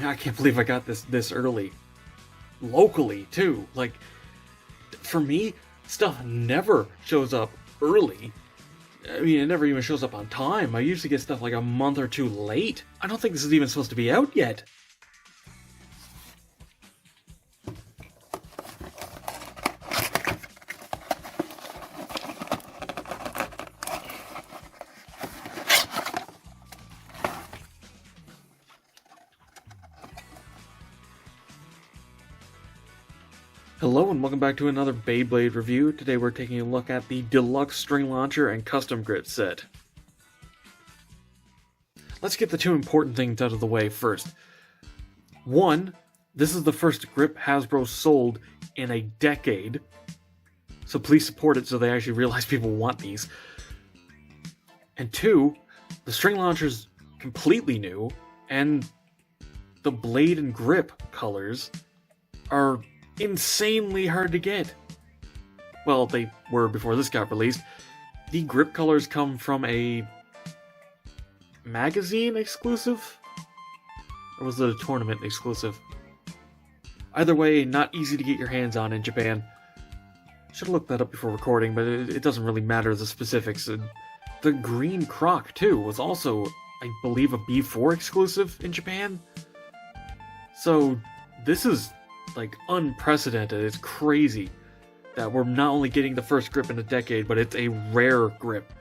Man, I can't believe I got this early. Locally, too. Like, for me, stuff never shows up early. I mean, it never even shows up on time. I usually get stuff like a month or two late. I don't think this is even supposed to be out yet. Hello and welcome back to another Beyblade review. Today we're taking a look at the Deluxe String Launcher and Custom Grip Set. Let's get the two important things out of the way first. One, this is the first grip Hasbro sold in a decade, so please support it so they actually realize people want these. And two, the string launcher's completely new, and the blade and grip colors are insanely hard to get. Well, they were before this got released. The grip colors come from a magazine exclusive? Or was it a tournament exclusive? Either way, not easy to get your hands on in Japan. Should have looked that up before recording, but it doesn't really matter the specifics. The green Croc, too, was also, I believe, a B4 exclusive in Japan. So, this is like unprecedented. It's crazy that we're not only getting the first grip in a decade, but it's a rare grip.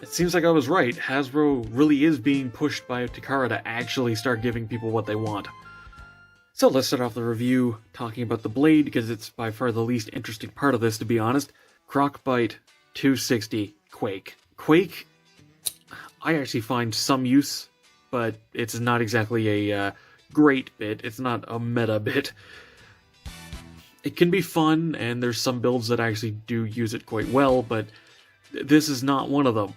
It seems like I was right. Hasbro really is being pushed by Takara to actually start giving people what they want. So let's start off the review talking about the blade, because it's by far the least interesting part of this, to be honest. Croc Bite 260 Quake. Quake, I actually find some use, but it's not exactly a great bit. It's not a meta bit. It can be fun, and there's some builds that actually do use it quite well, but this is not one of them.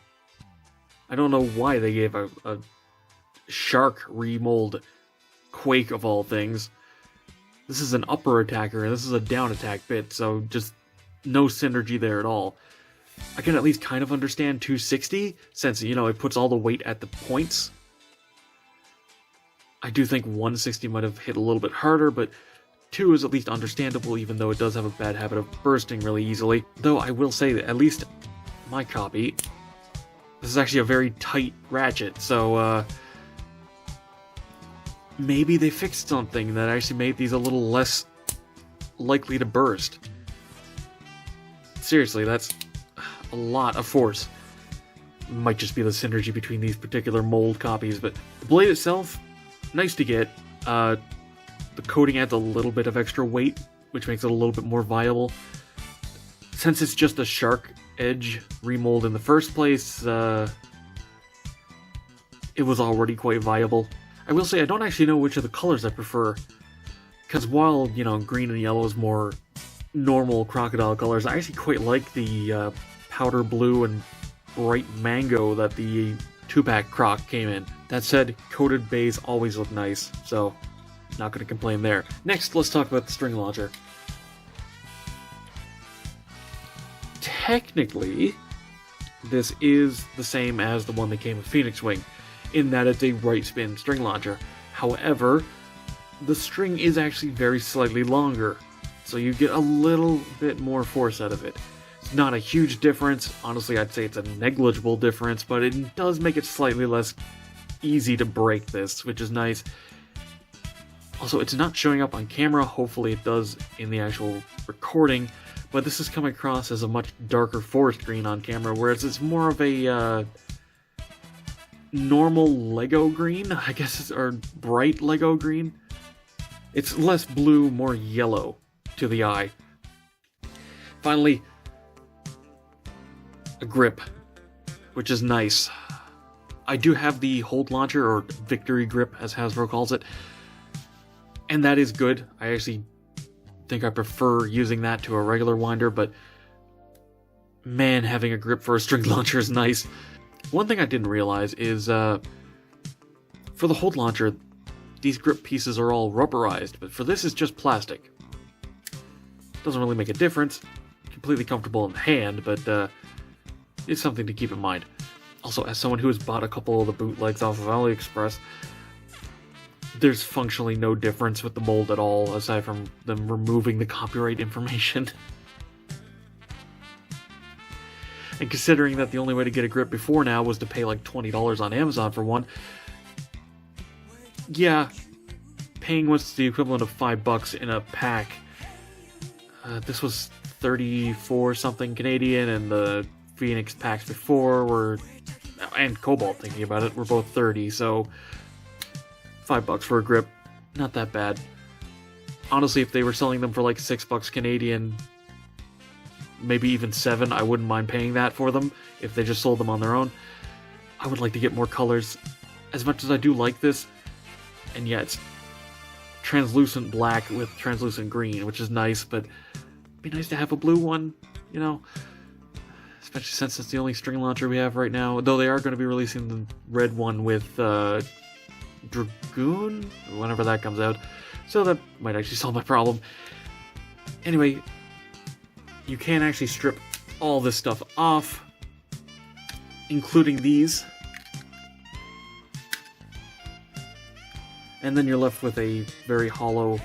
I don't know why they gave a shark remold Quake of all things. This is an upper attacker, and this is a down attack bit, so just no synergy there at all. I can at least kind of understand 260, since, you know, it puts all the weight at the points. I do think 160 might have hit a little bit harder, but 2 is at least understandable, even though it does have a bad habit of bursting really easily. Though I will say that at least my copy, this is actually a very tight ratchet, so maybe they fixed something that actually made these a little less likely to burst. Seriously, that's a lot of force. Might just be the synergy between these particular mold copies, but the blade itself, nice to get. The coating adds a little bit of extra weight, which makes it a little bit more viable. Since it's just a shark edge remold in the first place, it was already quite viable. I will say I don't actually know which of the colors I prefer, because while, you know, green and yellow is more normal crocodile colors, I actually quite like the powder blue and bright mango that the 2-pack Croc came in. That said, coated bays always look nice, so not going to complain there. Next, let's talk about the string launcher. Technically, this is the same as the one that came with Phoenix Wing, in that it's a right spin string launcher. However, the string is actually very slightly longer, so you get a little bit more force out of it. It's not a huge difference. Honestly, I'd say it's a negligible difference, but it does make it slightly less easy to break this, which is nice. Also, it's not showing up on camera. Hopefully it does in the actual recording, but this is coming across as a much darker forest green on camera, whereas it's more of a normal Lego green, I guess, or bright Lego green. It's less blue, more yellow to the eye. Finally, a grip, which is nice. I do have the hold launcher, or victory grip as Hasbro calls it, and that is good. I actually think I prefer using that to a regular winder, but man, having a grip for a string launcher is nice. One thing I didn't realize is, for the hold launcher, these grip pieces are all rubberized, but for this it's just plastic. Doesn't really make a difference. Completely comfortable in the hand, but it's something to keep in mind. Also, as someone who has bought a couple of the bootlegs off of AliExpress, there's functionally no difference with the mold at all, aside from them removing the copyright information. And considering that the only way to get a grip before now was to pay like $20 on Amazon for one, yeah, paying what's the equivalent of $5 in a pack. This was 34 something Canadian, and the Phoenix packs before were, and Cobalt, thinking about it, were both 30, so $5 for a grip, not that bad. Honestly, if they were selling them for like $6 Canadian, maybe even $7, I wouldn't mind paying that for them if they just sold them on their own. I would like to get more colors. As much as I do like this, and yeah, it's translucent black with translucent green, which is nice, but it'd be nice to have a blue one, you know? Especially since it's the only string launcher we have right now, though they are going to be releasing the red one with Dragoon, whenever that comes out, so that might actually solve my problem. Anyway, you can actually strip all this stuff off, including these, and then you're left with a very hollow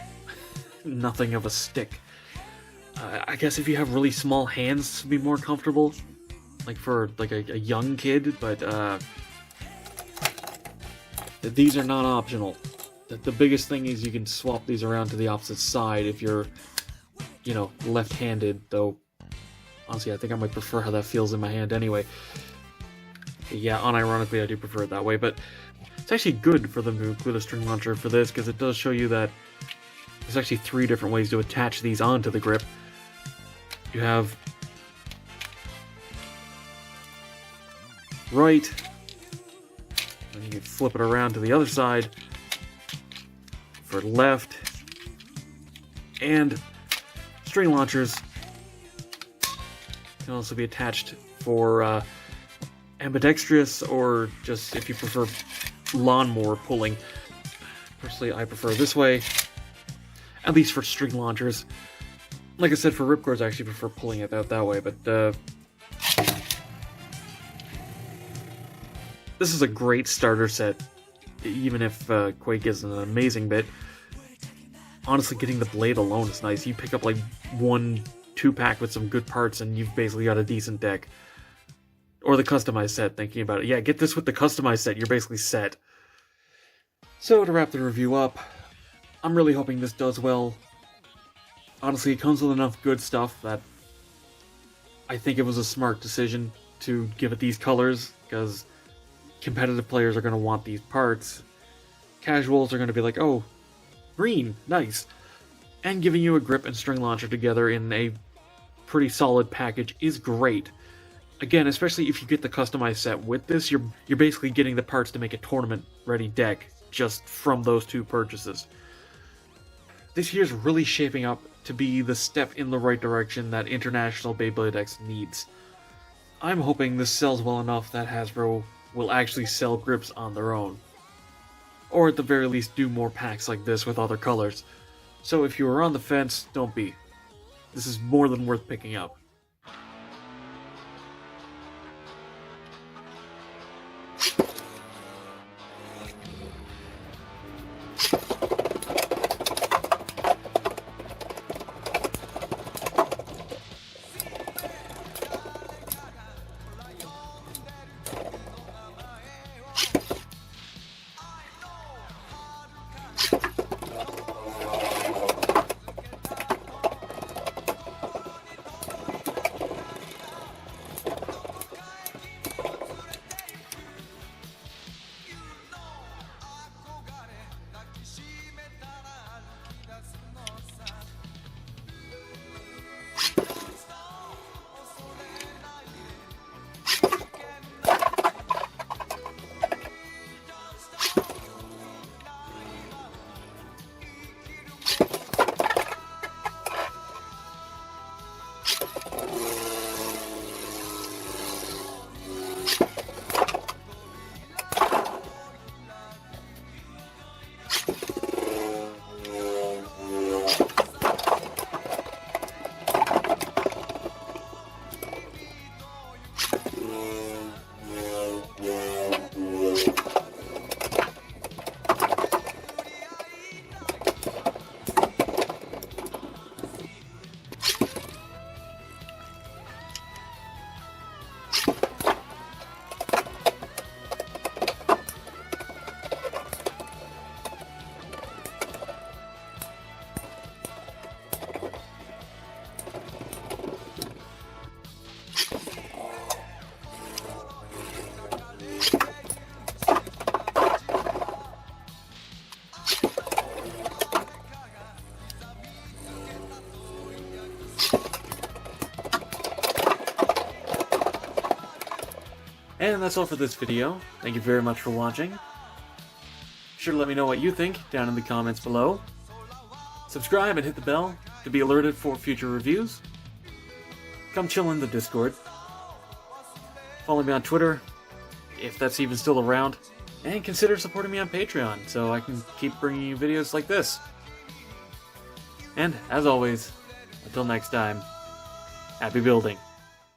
nothing of a stick. I guess if you have really small hands to be more comfortable, like for like a young kid, but these are not optional. The biggest thing is you can swap these around to the opposite side if you're, you know, left-handed, though honestly I think I might prefer how that feels in my hand anyway. Yeah, unironically I do prefer it that way, but it's actually good for them to include a string launcher for this, because it does show you that there's actually 3 different ways to attach these onto the grip. You have right, and you can flip it around to the other side for left, and string launchers can also be attached for ambidextrous, or just if you prefer lawnmower pulling. Personally, I prefer this way, at least for string launchers. Like I said, for ripcords, I actually prefer pulling it out that way, but this is a great starter set, even if Quake isn't an amazing bit. Honestly, getting the blade alone is nice. You pick up like 1 2-pack with some good parts, and you've basically got a decent deck. Or the customized set, thinking about it. Yeah, get this with the customized set, you're basically set. So, to wrap the review up, I'm really hoping this does well. Honestly, it comes with enough good stuff that I think it was a smart decision to give it these colors, because competitive players are going to want these parts. Casuals are going to be like, oh, green, nice. And giving you a grip and string launcher together in a pretty solid package is great. Again, especially if you get the customized set with this, you're basically getting the parts to make a tournament-ready deck just from those 2 purchases. This year's really shaping up to be the step in the right direction that International Beyblade X needs. I'm hoping this sells well enough that Hasbro will actually sell grips on their own. Or at the very least do more packs like this with other colors. So if you were on the fence, don't be. This is more than worth picking up. And that's all for this video. Thank you very much for watching. Be sure to let me know what you think down in the comments below. Subscribe and hit the bell to be alerted for future reviews. Come chill in the Discord. Follow me on Twitter, if that's even still around. And consider supporting me on Patreon so I can keep bringing you videos like this. And, as always, until next time, happy building.